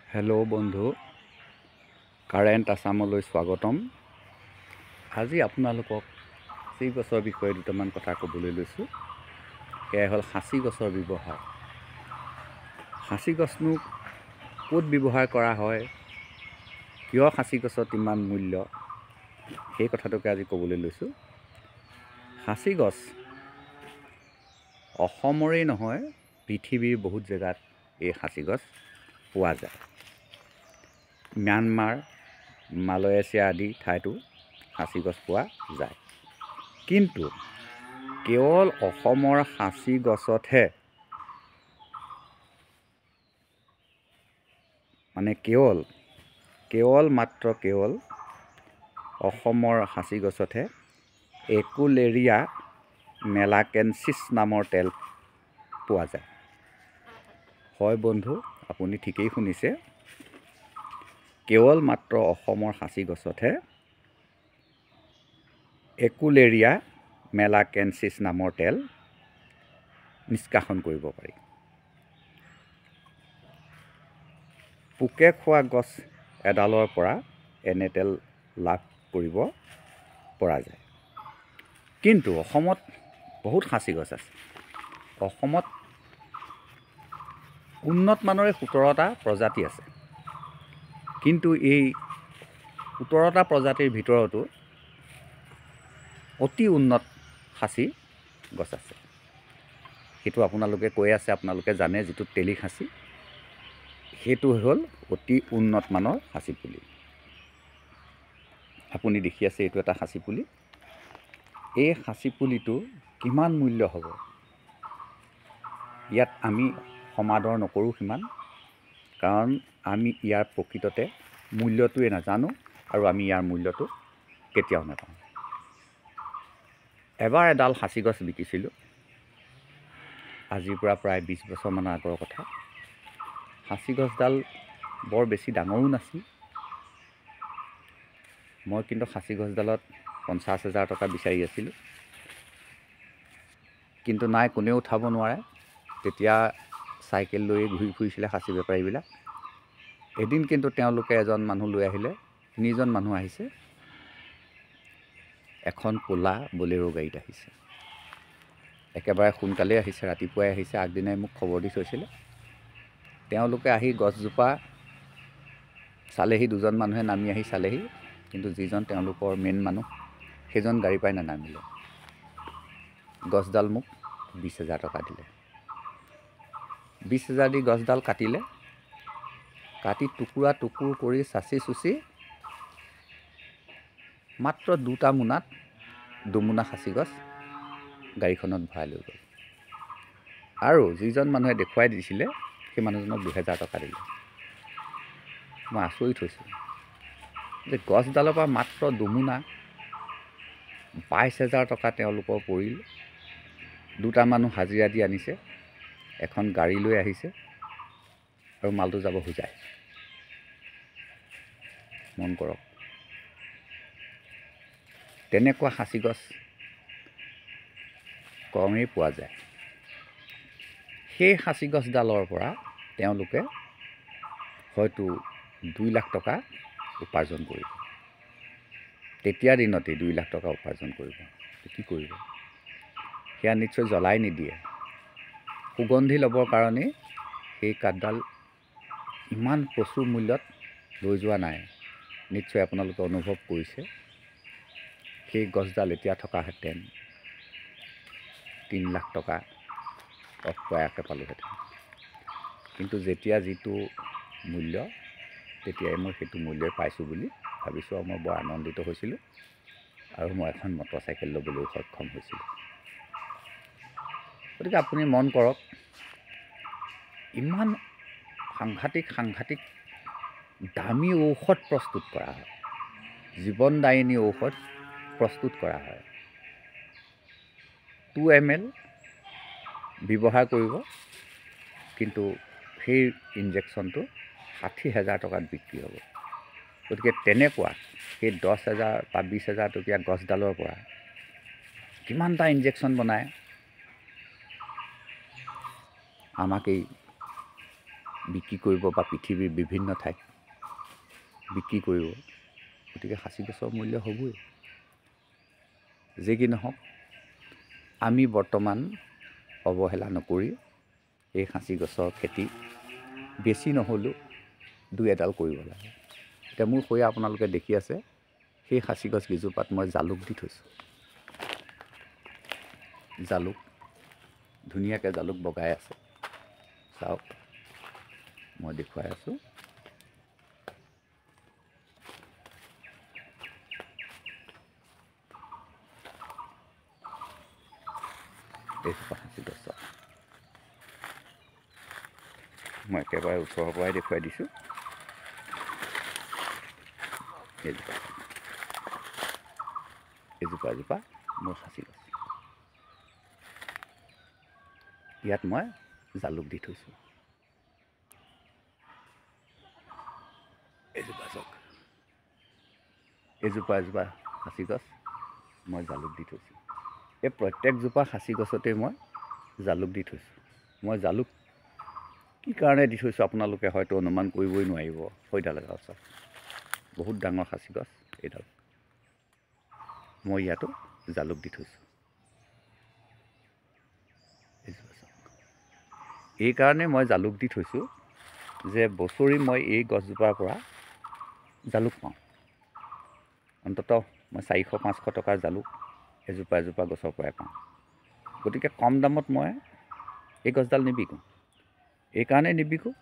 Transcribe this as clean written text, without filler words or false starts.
Hello' বন্ধু, current আছামলৈ স্বাগতম। আজি আপোনালোকক সাঁচি গছৰ বিষয়ে দুটামান কথা ক'বলৈ লৈছোঁ। সেয়া হ'ল সাঁচি গছৰ ব্যৱহাৰ। সাঁচি গছনো ক'ত ব্যৱহাৰ কৰা হয়, কিয় সাঁচি গছত ইমান মূল্য, সেই কথাটোকে আজি ক'বলৈ লৈছোঁ। সাঁচি গছ অসমৰেই নহয়, পৃথিৱীৰ বহুত জেগাত এই সাঁচি গছ পোৱা যায়। ম্যানমাৰ, মালয়েছিয়া আদি ঠাইতো সাঁচি গছ পোৱা যায়। কিন্তু কেৱল অসমৰ সাঁচি গছতহে, কেৱল অসমৰ সাঁচি গছতহে একুলেৰিয়া মেলাকেনচিছ নামৰ তেল পোৱা যায়। হয় বন্ধু, আপুনি ঠিকেই শুনিছে। কেৱল মাত্ৰ অসমৰ সাঁচি গছতহে একুলেৰিয়া মেলাকেনচিছ নামৰ তেল নিষ্কাশন কৰিব পাৰি। পোকে খোৱা গছ এডালৰ পৰা এনে তেল লাভ কৰিব পৰা যায়। কিন্তু অসমত বহুত সাঁচি গছ আছে। অসমত উন্নত মানৰে 17টা প্ৰজাতি আছে। কিন্তু এই 17টা প্ৰজাতিৰ ভিতৰতো অতি উন্নত সাঁচি গছ আছে। সেইটো আপোনালোকে কৈ আছে, আপোনালোকে জানে, যিটো তেলি সাঁচি, সেইটো হ'ল অতি উন্নত মানৰ সাঁচি পুলি। আপুনি দেখি আছে, এইটো এটা সাঁচি পুলি। এই সাঁচি পুলিটো কিমান মূল্য হ'ব, ইয়াত আমি সমাদৰ নকৰোঁ সিমান, কাৰণ আমি ইয়াৰ প্ৰকৃততে মূল্যটোৱে নাজানো আৰু আমি ইয়াৰ মূল্যটো কেতিয়াও নাপাওঁ। এবাৰ এডাল সাঁচি গছ বিকিছিলোঁ, আজিৰ পৰা প্ৰায় 20 বছৰমানৰ আগৰ কথা। সাঁচি গছডাল বৰ বেছি ডাঙৰো নাছিল। মই কিন্তু সাঁচি গছডালত 50,000 টকা বিচাৰি আছিলোঁ, কিন্তু নাই, কোনেও উঠাব নোৱাৰে। তেতিয়া চাইকেল লৈয়ে ঘূৰি ফুৰিছিলে সাঁচি বেপাৰীবিলাক। এদিন কিন্তু তেওঁলোকে এজন মানুহ লৈ আহিলে, 3জন মানুহ আহিছে, এখন ক'লা বলেৰো গাড়ীত আহিছে। একেবাৰে সোনকালেই আহিছে, ৰাতিপুৱাই আহিছে, আগদিনাই মোক খবৰ দি থৈছিলে। তেওঁলোকে আহি গছজোপা চালেহি, 2জন মানুহে নামি আহি চালেহি, কিন্তু যিজন তেওঁলোকৰ মেইন মানুহ, সেইজন গাড়ীৰ পৰাই নানামিলে। গছডাল মোক 20,000 টকা দিলে। 20,000 দি গছডাল কাটিলে। কাটি টুকুৰা টুকুৰ কৰি চাচি চুচি মাত্ৰ 2টা মোনাত 2 মোনা সাঁচি গছ গাড়ীখনত ভৰাই লৈ গ'ল। আৰু যিজন মানুহে দেখুৱাই দিছিলে, সেই মানুহজনক 2,000 টকা দিলে। মই আচৰিত হৈছোঁ যে গছডালৰ পৰা মাত্ৰ 2 মোনা 22,000 টকা তেওঁলোকৰ পৰিল। 2টা মানুহ হাজিৰা দি আনিছে, এখন গাড়ী লৈ আহিছে, আৰু মালটো যাব হোজাই। মন কৰক, তেনেকুৱা সাঁচি গছ কমেই পোৱা যায়। সেই সাঁচি গছডালৰ পৰা তেওঁলোকে হয়তো 2 লাখ টকা উপাৰ্জন কৰিব। তেতিয়া দিনতেই 2 লাখ টকা উপাৰ্জন কৰিব। কি কৰিব? সেয়া নিশ্চয় জ্বলাই নিদিয়ে। সুগন্ধি ল'বৰ কাৰণেই সেই কাঠডাল ইমান প্ৰচুৰ মূল্যত লৈ যোৱা নাই। নিশ্চয় আপোনালোকে অনুভৱ কৰিছে। সেই গছডাল এতিয়া থকাহেঁতেন 3 লাখ টকা অপ্ৰয়াসে পালোহেঁতেন। কিন্তু যেতিয়া যিটো মূল্য, তেতিয়াই মই সেইটো মূল্যই পাইছোঁ বুলি ভাবিছোঁ, আৰু মই বৰ আনন্দিত হৈছিলোঁ। আৰু মই এখন মটৰচাইকেল ল'বলৈও সক্ষম হৈছিলোঁ। গতিকে আপুনি মন কৰক, ইমান সাংঘাতিক দামী ঔষধ প্ৰস্তুত কৰা হয়, জীৱনদায়িনী ঔষধ প্ৰস্তুত কৰা হয়। 2 ml ব্যৱহাৰ কৰিব, কিন্তু সেই ইনজেকশ্যনটো 60,000 টকাত বিক্ৰী হ'ব। গতিকে তেনেকুৱা সেই 10,000 বা 20,000 টকীয়া গছডালৰ পৰা কিমানটা ইনজেকশ্যন বনায়, আমাকেই বিক্ৰী কৰিব বা পৃথিৱীৰ বিভিন্ন ঠাইত বিক্ৰী কৰিব, গতিকে সাঁচি গছৰ মূল্য হ'বই। যি কি নহওক, আমি বৰ্তমান অৱহেলা নকৰি এই সাঁচি গছৰ খেতি বেছি নহ'লেও দুই এডাল কৰিব লাগে। এতিয়া মোৰ হৈ আপোনালোকে দেখি আছে, সেই সাঁচি গছ কেইজোপাত মই জালুক দি থৈছোঁ। জালুক ধুনীয়াকৈ জালুক বগাই আছে, চাওক মই দেখুৱাই আছোঁ। এইজোপা সাঁচি গছ মই একেবাৰে ওচৰৰ পৰাই দেখুৱাই দিছোঁ। এজোপা মোৰ সাঁচি গছ, ইয়াত মই জালুক দি থৈছোঁ। এজোপা সাঁচি গছ মই জালুক দি থৈছোঁ। এই প্ৰত্যেকজোপা সাঁচি গছতেই মই জালুক দি থৈছোঁ। মই জালুক কি কাৰণে দি থৈছোঁ আপোনালোকে হয়তো অনুমান কৰিবই নোৱাৰিব। সেইডাল গছত বহুত ডাঙৰ সাঁচি গছ এইডাল, মই ইয়াতো জালুক দি থৈছোঁ। এইকাৰণে মই জালুক দি থৈছোঁ যে বছৰি মই এই গছজোপাৰ পৰা জালুক পাওঁ। অন্ততঃ মই 400-500 টকাৰ জালুক এজোপা গছৰ পৰাই পাওঁ। গতিকে কম দামত মই এই গছডাল নিবিকোঁ। এইকাৰণে নিবিকোঁ